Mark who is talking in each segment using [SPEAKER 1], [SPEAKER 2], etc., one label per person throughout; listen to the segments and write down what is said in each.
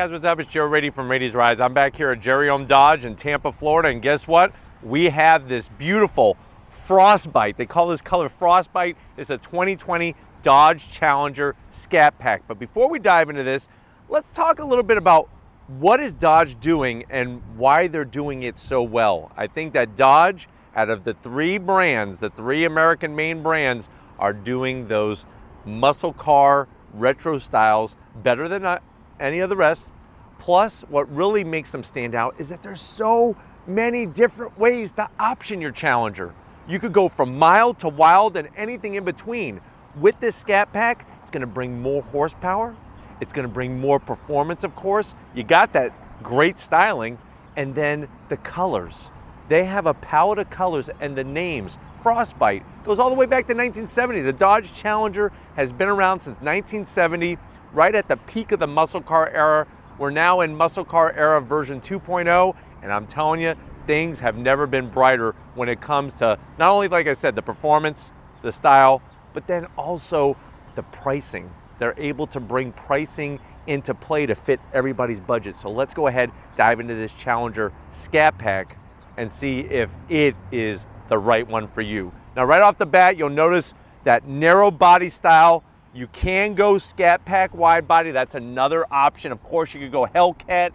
[SPEAKER 1] guys, what's up? It's Joe Rady from Rady's Rides. I'm back here at Jerry Ohm Dodge in Tampa, Florida, and guess what? We have this beautiful Frostbite. They call this color Frostbite. It's a 2020 Dodge Challenger Scat Pack. But before we dive into this, let's talk a little bit about what is Dodge doing and why they're doing it so well. I think that Dodge, out of the three brands, the three American main brands, are doing those muscle car retro styles better than any of the rest. Plus, what really makes them stand out is that there's so many different ways to option your Challenger. You could go from mild to wild and anything in between. With this Scat Pack, it's gonna bring more horsepower. It's gonna bring more performance, of course. You got that great styling, and then the colors. They have a palette of colors, and the names, Frostbite, goes all the way back to 1970. The Dodge Challenger has been around since 1970, right at the peak of the muscle car era. We're now in muscle car era version 2.0, and I'm telling you, things have never been brighter when it comes to not only, like I said, the performance, the style, but then also the pricing. They're able to bring pricing into play to fit everybody's budget. So let's go ahead, dive into this Challenger Scat Pack and see if it is the right one for you. Now, right off the bat, you'll notice that narrow body style. You can go Scat Pack wide body. That's another option. Of course, you could go Hellcat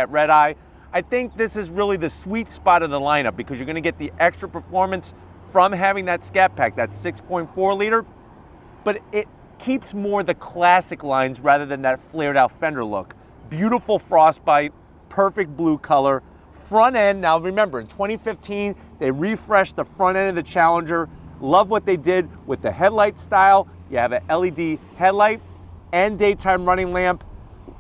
[SPEAKER 1] Red Eye. I think this is really the sweet spot of the lineup because you're gonna get the extra performance from having that Scat Pack, that 6.4 liter, but it keeps more the classic lines rather than that flared out fender look. Beautiful Frostbite, perfect blue color. Front end, now remember, in 2015, they refreshed the front end of the Challenger. Love what they did with the headlight style. You have an LED headlight and daytime running lamp.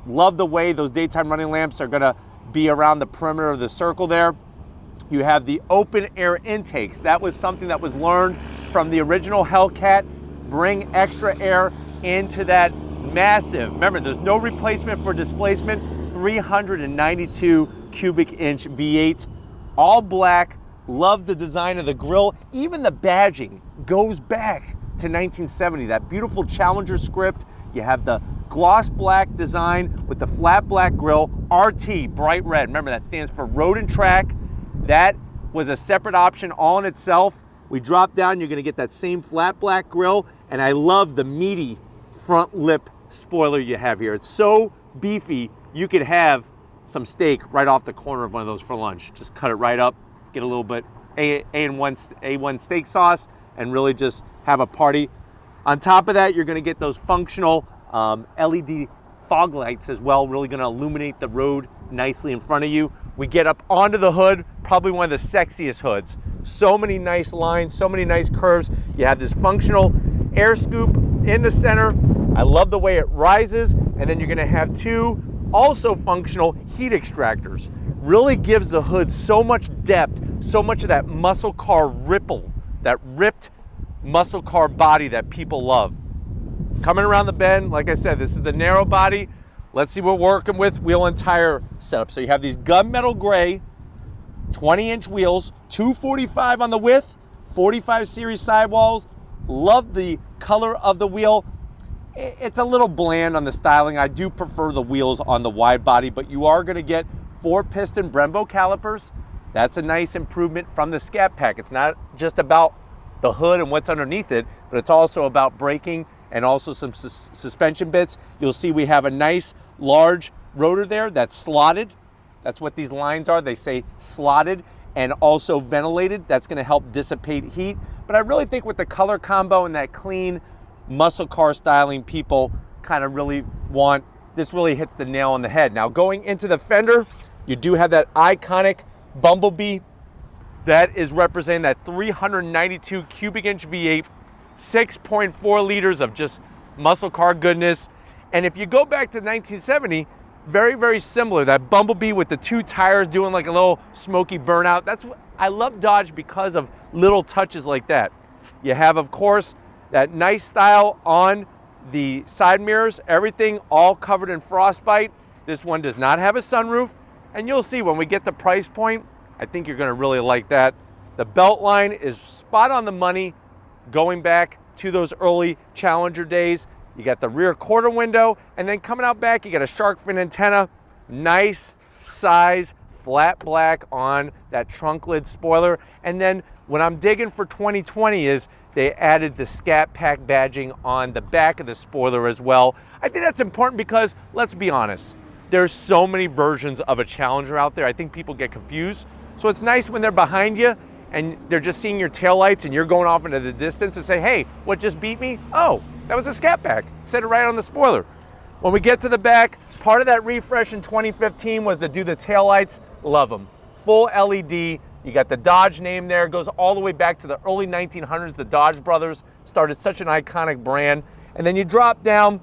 [SPEAKER 1] Love the way those daytime running lamps are gonna be around the perimeter of the circle there. You have the open air intakes. That was something that was learned from the original Hellcat. Bring extra air into that massive, remember, there's no replacement for displacement, 392 cubic inch V8, all black. Love the design of the grille. Even the badging goes back to 1970, that beautiful Challenger script. You have the gloss black design with the flat black grille, RT, bright red. Remember, that stands for Road and Track. That was a separate option all in itself. We drop down, you're gonna get that same flat black grille, and I love the meaty front lip spoiler you have here. It's so beefy, you could have some steak right off the corner of one of those for lunch. Just cut it right up, get a little bit A1 steak sauce, and really just have a party. On top of that, you're gonna get those functional LED fog lights as well, really gonna illuminate the road nicely in front of you. We get up onto the hood, probably one of the sexiest hoods. So many nice lines, so many nice curves. You have this functional air scoop in the center. I love the way it rises, and then you're gonna have two also functional heat extractors. Really gives the hood so much depth, so much of that muscle car ripple, that ripped muscle car body that people love. Coming around the bend, like I said, this is the narrow body. Let's see what we're working with wheel and tire setup. So you have these gunmetal gray 20-inch wheels, 245 on the width, 45 series sidewalls. Love the color of the wheel. It's a little bland on the styling. I do prefer the wheels on the wide body, but you are gonna get 4-piston Brembo calipers. That's a nice improvement from the Scat Pack. It's not just about the hood and what's underneath it, but it's also about braking and also some suspension bits. You'll see we have a nice large rotor there that's slotted. That's what these lines are. They say slotted and also ventilated. That's gonna help dissipate heat. But I really think with the color combo and that clean muscle car styling people kind of really want, this really hits the nail on the head. Now going into the fender, you do have that iconic Bumblebee. That is representing that 392 cubic inch V8, 6.4 liters of just muscle car goodness. And if you go back to 1970, very, very similar. That Bumblebee with the two tires doing like a little smoky burnout. That's what I love Dodge because of little touches like that. You have, of course, that nice style on the side mirrors, everything all covered in Frostbite. This one does not have a sunroof, and you'll see when we get the price point, I think you're gonna really like that. The belt line is spot on the money, going back to those early Challenger days. You got the rear quarter window, and then coming out back, you got a shark fin antenna, nice size, flat black on that trunk lid spoiler. And then what I'm digging for 2020 is they added the Scat Pack badging on the back of the spoiler as well. I think that's important because, let's be honest, there's so many versions of a Challenger out there. I think people get confused. So it's nice when they're behind you and they're just seeing your taillights and you're going off into the distance and say, hey, what just beat me? Oh, that was a Scat Pack. Set it right on the spoiler. When we get to the back, part of that refresh in 2015 was to do the taillights. Love them. Full LED. You got the Dodge name there. It goes all the way back to the early 1900s. The Dodge brothers started such an iconic brand. And then you drop down.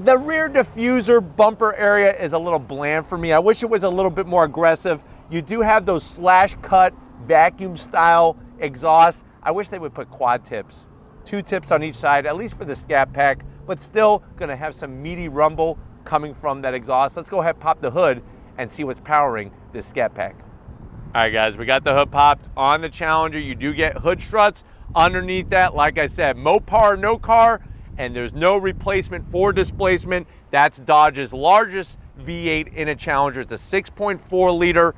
[SPEAKER 1] The rear diffuser bumper area is a little bland for me. I wish it was a little bit more aggressive. You do have those slash cut vacuum style exhausts. I wish they would put quad tips. 2 tips on each side, at least for the Scat Pack, but still gonna have some meaty rumble coming from that exhaust. Let's go ahead and pop the hood and see what's powering this Scat Pack. All right, guys, we got the hood popped on the Challenger. You do get hood struts underneath that. Like I said, Mopar, no car, and there's no replacement for displacement. That's Dodge's largest V8 in a Challenger. It's a 6.4 liter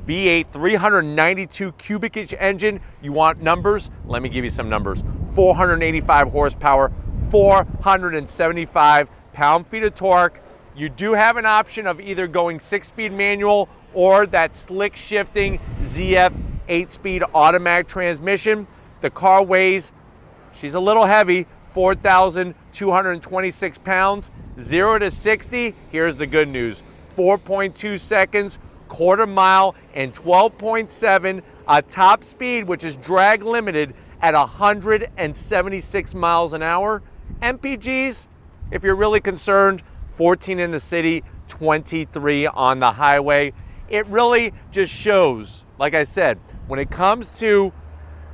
[SPEAKER 1] V8, 392 cubic inch engine. You want numbers? Let me give you some numbers. 485 horsepower, 475 pound-feet of torque. You do have an option of either going 6-speed manual or that slick shifting ZF 8-speed automatic transmission. The car weighs, she's a little heavy, 4,226 pounds. 0 to 60, here's the good news, 4.2 seconds, quarter mile, and 12.7, a top speed, which is drag limited at 176 miles an hour. MPGs, if you're really concerned, 14 in the city, 23 on the highway. It really just shows, like I said, when it comes to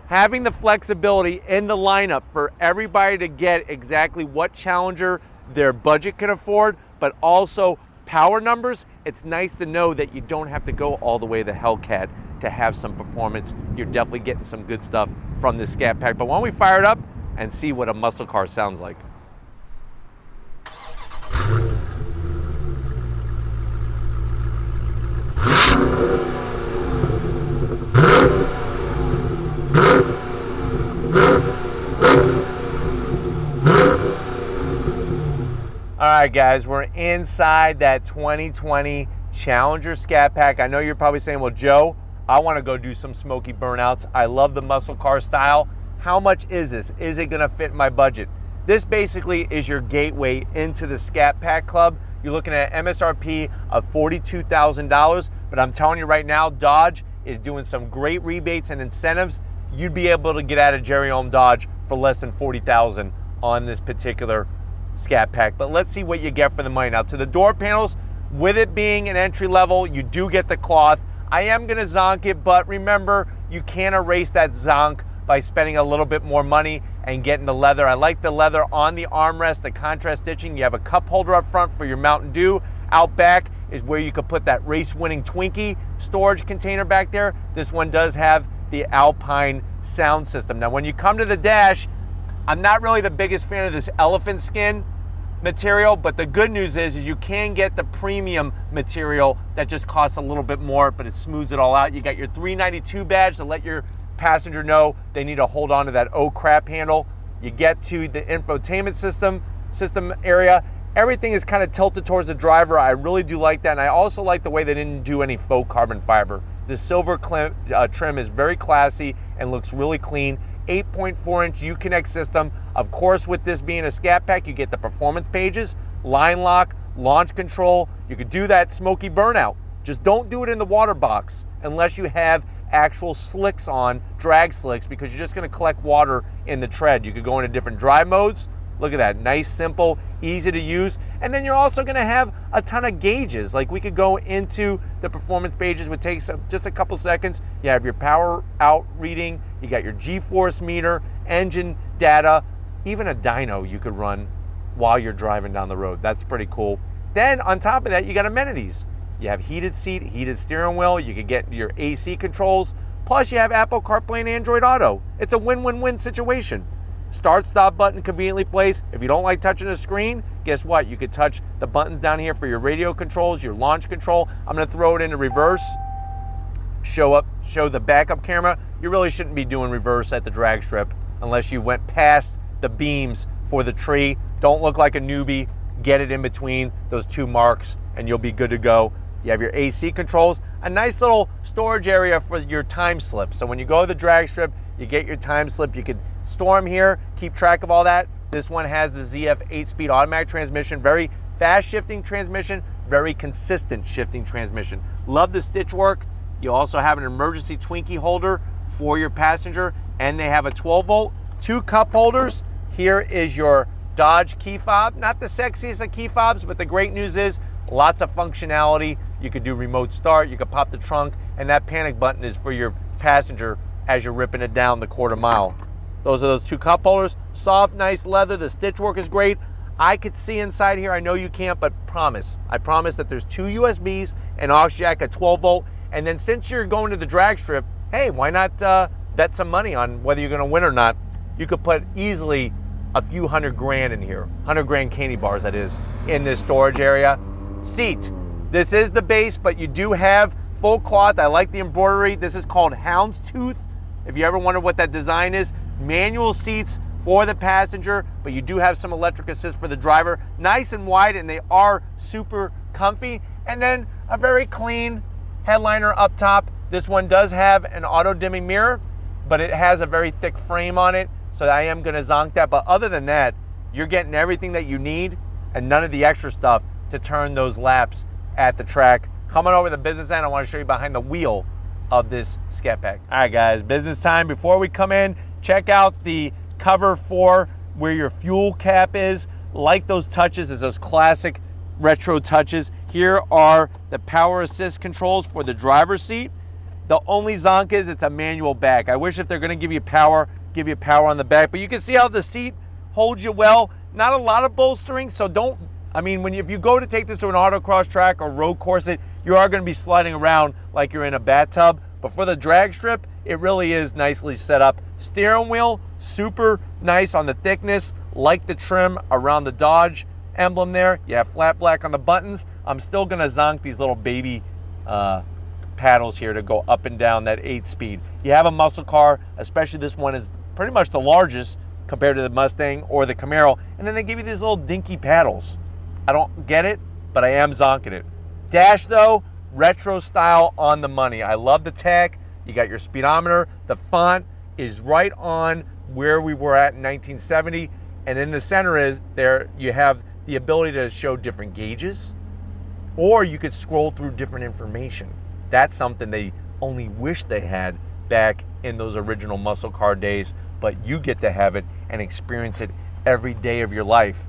[SPEAKER 1] having the flexibility in the lineup for everybody to get exactly what Challenger their budget can afford, but also power numbers, it's nice to know that you don't have to go all the way to Hellcat to have some performance. You're definitely getting some good stuff from this Scat Pack. But why don't we fire it up and see what a muscle car sounds like. All right, guys, we're inside that 2020 Challenger Scat Pack. I know you're probably saying, well, Joe, I want to go do some smoky burnouts. I love the muscle car style. How much is this? Is it going to fit my budget? This basically is your gateway into the Scat Pack Club. You're looking at MSRP of $42,000, but I'm telling you right now, Dodge is doing some great rebates and incentives. You'd be able to get out of Jerry Ohm Dodge for less than $40,000 on this particular Scat Pack. But let's see what you get for the money. Now, to the door panels, with it being an entry level, you do get the cloth. I am going to zonk it, but remember, you can't erase that zonk by spending a little bit more money and getting the leather. I like the leather on the armrest, the contrast stitching. You have a cup holder up front for your Mountain Dew. Out back is where you could put that race-winning Twinkie storage container back there. This one does have the Alpine sound system. Now, when you come to the dash, I'm not really the biggest fan of this elephant skin material, but the good news is you can get the premium material that just costs a little bit more, but it smooths it all out. You got your 392 badge to let your passenger know they need to hold on to that oh crap handle. You get to the infotainment system area. Everything is kind of tilted towards the driver. I really do like that, and I also like the way they didn't do any faux carbon fiber. The silver trim is very classy and looks really clean. 8.4-inch Uconnect system. Of course, with this being a Scat Pack, you get the performance pages, line lock, launch control. You could do that smoky burnout. Just don't do it in the water box unless you have actual slicks on, drag slicks, because you're just going to collect water in the tread. You could go into different drive modes. Look at that, nice, simple, easy to use. And then you're also going to have a ton of gauges. Like we could go into the performance pages, would take just a couple seconds. You have your power out reading, you got your G-force meter, engine data, even a dyno you could run while you're driving down the road. That's pretty cool. Then on top of that, you got amenities. You have heated seat, heated steering wheel, you could get your AC controls, plus you have Apple CarPlay and Android Auto. It's a win-win-win situation. start-stop button conveniently placed. If you don't like touching the screen, guess what? You could touch the buttons down here for your radio controls, your launch control. I'm gonna throw it into reverse, show the backup camera. You really shouldn't be doing reverse at the drag strip unless you went past the beams for the tree. Don't look like a newbie. Get it in between those two marks and you'll be good to go. You have your AC controls, a nice little storage area for your time slip. So when you go to the drag strip, you get your time slip. You could store them here, keep track of all that. This one has the ZF 8-speed automatic transmission, very fast shifting transmission, very consistent shifting transmission. Love the stitch work. You also have an emergency Twinkie holder for your passenger, and they have a 12-volt, 2 cup holders. Here is your Dodge key fob. Not the sexiest of key fobs, but the great news is lots of functionality. You could do remote start, you could pop the trunk, and that panic button is for your passenger as you're ripping it down the quarter mile. Those are those 2 cup holders. Soft, nice leather. The stitch work is great. I could see inside here. I know you can't, but I promise that there's 2 USBs, an aux jack, a 12-volt. And then since you're going to the drag strip, hey, why not bet some money on whether you're going to win or not? You could put easily a few $100,000 in here. $100,000 candy bars, that is, in this storage area. Seat. This is the base, but you do have full cloth. I like the embroidery. This is called houndstooth. If you ever wonder what that design is, manual seats for the passenger, but you do have some electric assist for the driver. Nice and wide, and they are super comfy. And then a very clean headliner up top. This one does have an auto dimming mirror, but it has a very thick frame on it, so I am gonna zonk that. But other than that, you're getting everything that you need and none of the extra stuff to turn those laps at the track. Coming over the business end, I wanna show you behind the wheel of this Scat Pack. All right guys, business time. Before we come in, check out the cover for where your fuel cap is. Like those touches, is those classic retro touches. Here are the power assist controls for the driver's seat. The only zonk is it's a manual back. I wish if they're gonna give you power on the back, but you can see how the seat holds you well. Not a lot of bolstering, so don't, if you go to take this to an autocross track or road course, you are gonna be sliding around like you're in a bathtub, but for the drag strip, it really is nicely set up. Steering wheel, super nice on the thickness, like the trim around the Dodge emblem there. You have flat black on the buttons. I'm still gonna zonk these little baby paddles here to go up and down that 8-speed. You have a muscle car, especially this one is pretty much the largest compared to the Mustang or the Camaro, and then they give you these little dinky paddles. I don't get it, but I am zonking it. Dash though, retro style on the money. I love the tech. You got your speedometer. The font is right on where we were at in 1970, and in the center is there you have the ability to show different gauges, or you could scroll through different information. That's something they only wish they had back in those original muscle car days, but you get to have it and experience it every day of your life.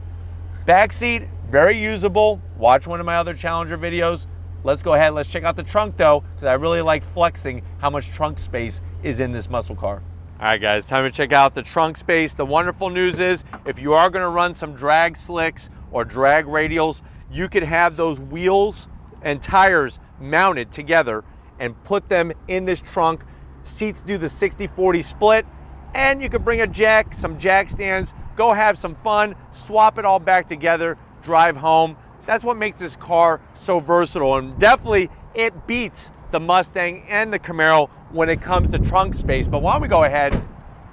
[SPEAKER 1] Back seat, very usable. Watch one of my other Challenger videos. Let's go ahead, let's check out the trunk though, because I really like flexing how much trunk space is in this muscle car. All right guys, time to check out the trunk space. The wonderful news is, if you are gonna run some drag slicks or drag radials, you could have those wheels and tires mounted together and put them in this trunk. Seats do the 60-40 split, and you could bring a jack, some jack stands, go have some fun, swap it all back together, drive home. That's what makes this car so versatile, and definitely it beats the Mustang and the Camaro when it comes to trunk space. But why don't we go ahead,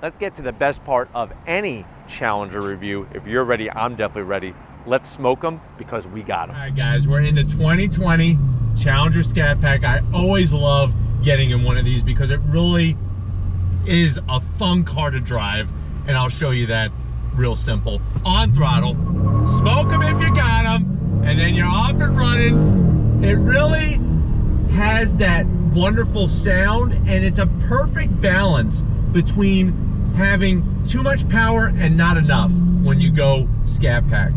[SPEAKER 1] let's get to the best part of any Challenger review. If you're ready, I'm definitely ready. Let's smoke them because we got them. All right guys, we're in the 2020 Challenger Scat Pack. I always love getting in one of these because it really is a fun car to drive, and I'll show you that real simple. On throttle, smoke them if you got them, and then you're off and running. It really has that wonderful sound, and it's a perfect balance between having too much power and not enough when you go Scat Pack.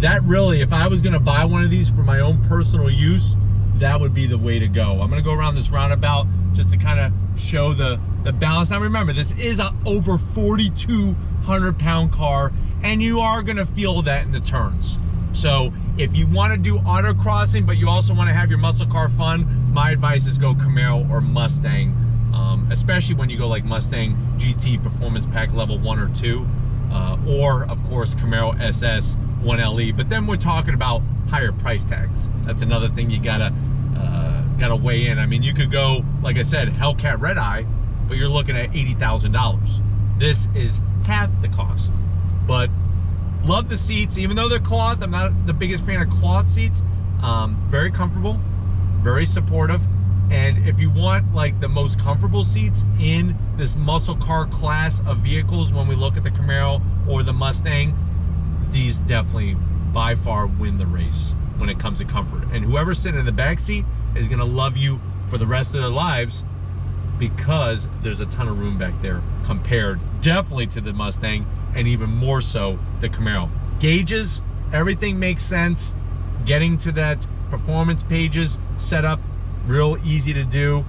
[SPEAKER 1] That really, if I was gonna buy one of these for my own personal use, that would be the way to go. I'm gonna go around this roundabout just to kind of show the balance. Now remember, this is a over 4,200-pound car, and you are gonna feel that in the turns. So if you wanna do autocrossing, but you also wanna have your muscle car fun, my advice is go Camaro or Mustang, especially when you go like Mustang GT Performance Pack level 1 or 2. or of course Camaro SS 1LE. But then we're talking about higher price tags. That's another thing you gotta weigh in. I mean, you could go, like I said, Hellcat Red Eye, but you're looking at $80,000. This is half the cost. But love the seats, even though they're cloth. I'm not the biggest fan of cloth seats. Very comfortable, very supportive. And if you want like the most comfortable seats in this muscle car class of vehicles, when we look at the Camaro or the Mustang, these definitely by far win the race when it comes to comfort. And whoever's sitting in the back seat is gonna love you for the rest of their lives, because there's a ton of room back there compared definitely to the Mustang, and even more so the Camaro. Gauges, everything makes sense. Getting to that performance pages set up real easy to do,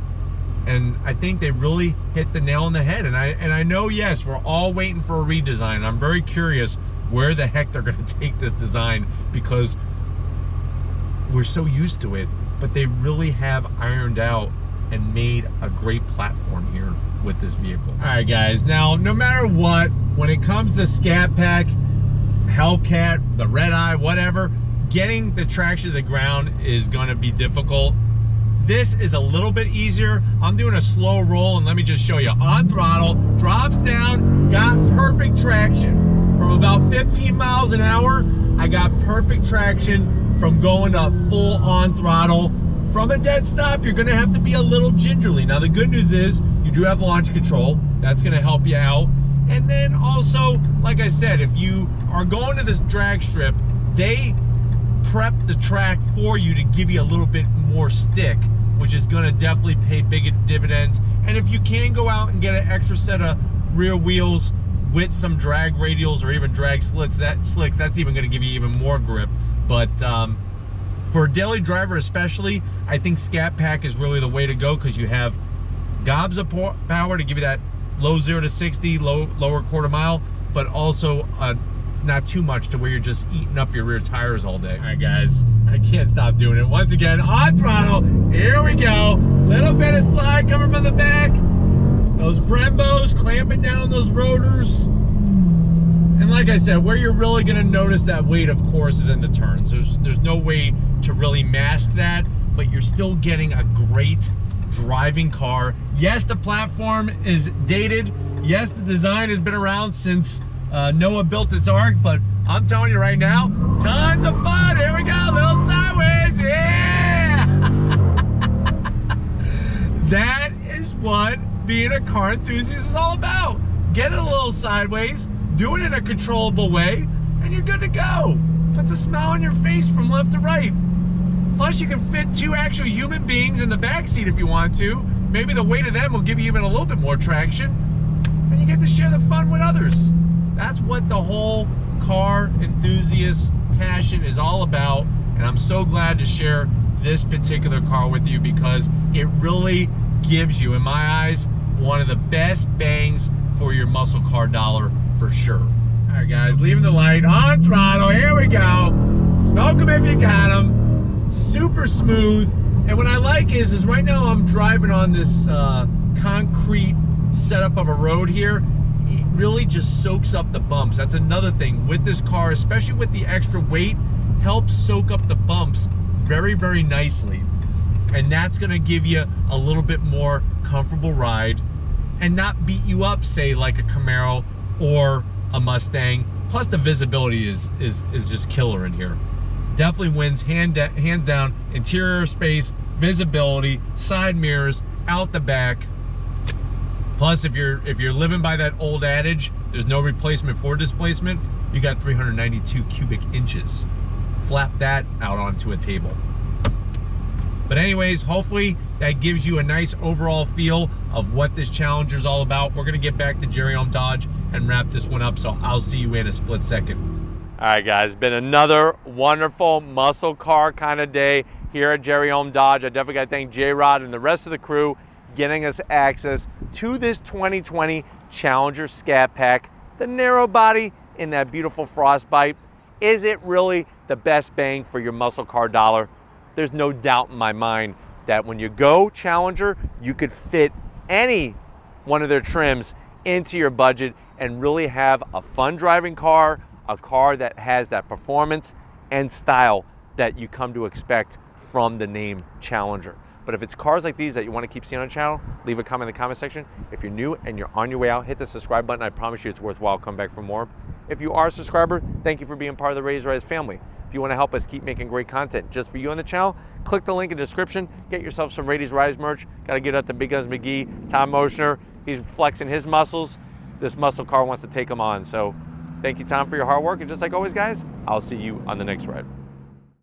[SPEAKER 1] and I think they really hit the nail on the head. And I know, yes, we're all waiting for a redesign. I'm very curious where the heck they're going to take this design, because we're so used to it, but they really have ironed out and made a great platform here with this vehicle. All right, guys, now no matter what, when it comes to Scat Pack, Hellcat, the Red Eye, whatever, getting the traction to the ground is going to be difficult. This is a little bit easier. I'm doing a slow roll, and let me just show you. On throttle, drops down, got perfect traction. From about 15 miles an hour, I got perfect traction from going to full on throttle. From a dead stop, you're gonna have to be a little gingerly. Now the good news is, you do have launch control. That's gonna help you out. And then also, like I said, if you are going to this drag strip, they prep the track for you to give you a little bit more stick, which is gonna definitely pay big dividends. And if you can go out and get an extra set of rear wheels with some drag radials or even drag slicks, that's even gonna give you even more grip. But for a daily driver especially, I think Scat Pack is really the way to go, because you have gobs of power to give you that low 0 to 60, lower quarter mile, but also not too much to where you're just eating up your rear tires all day. All right, guys, I can't stop doing it. Once again, on throttle, here we go. Little bit of slide coming from the back. Those Brembos clamping down those rotors. And like I said, where you're really gonna notice that weight, of course, is in the turns. There's no way to really mask that, but you're still getting a great driving car. Yes, the platform is dated. Yes, the design has been around since Noah built his Ark, but I'm telling you right now, tons of fun. Here we go, little sideways, yeah! That is what being a car enthusiast is all about. Get it a little sideways, do it in a controllable way, and you're good to go. Puts a smile on your face from left to right. Plus, you can fit 2 actual human beings in the back seat if you want to. Maybe the weight of them will give you even a little bit more traction, and you get to share the fun with others. That's what the whole car enthusiast passion is all about, and I'm so glad to share this particular car with you, because it really gives you, in my eyes, one of the best bangs for your muscle car dollar for sure. All right, guys, leaving the light, on throttle, here we go. Smoke them if you got them. Super smooth. And what I like is right now I'm driving on this concrete setup of a road here. It really just soaks up the bumps. That's another thing with this car, especially with the extra weight, helps soak up the bumps very, very nicely. And that's gonna give you a little bit more comfortable ride and not beat you up, say, like a Camaro or a Mustang. Plus the visibility is just killer in here. Definitely wins hands down. Interior space, visibility, side mirrors, out the back. Plus, if you're living by that old adage, there's no replacement for displacement, you got 392 cubic inches. Flap that out onto a table. But anyways, hopefully that gives you a nice overall feel of what this Challenger is all about. We're gonna get back to Jerry Ohm Dodge and wrap this one up, so I'll see you in a split second. All right, guys, been another wonderful muscle car kind of day here at Jerry Ohm Dodge. I definitely gotta thank J-Rod and the rest of the crew getting us access to this 2020 Challenger Scat Pack, the narrow body in that beautiful Frostbite. Is it really the best bang for your muscle car dollar? There's no doubt in my mind that when you go Challenger, you could fit any one of their trims into your budget and really have a fun driving car, a car that has that performance and style that you come to expect from the name Challenger. But if it's cars like these that you want to keep seeing on the channel, leave a comment in the comment section. If you're new and you're on your way out, hit the subscribe button. I promise you it's worthwhile. Come back for more. If you are a subscriber, thank you for being part of the Raised Rise family. If you want to help us keep making great content just for you on the channel, click the link in the description. Get yourself some Raised Rise merch. Got to give it up to Big Guns McGee, Tom Moschner. He's flexing his muscles. This muscle car wants to take him on. So thank you, Tom, for your hard work. And just like always, guys, I'll see you on the next ride.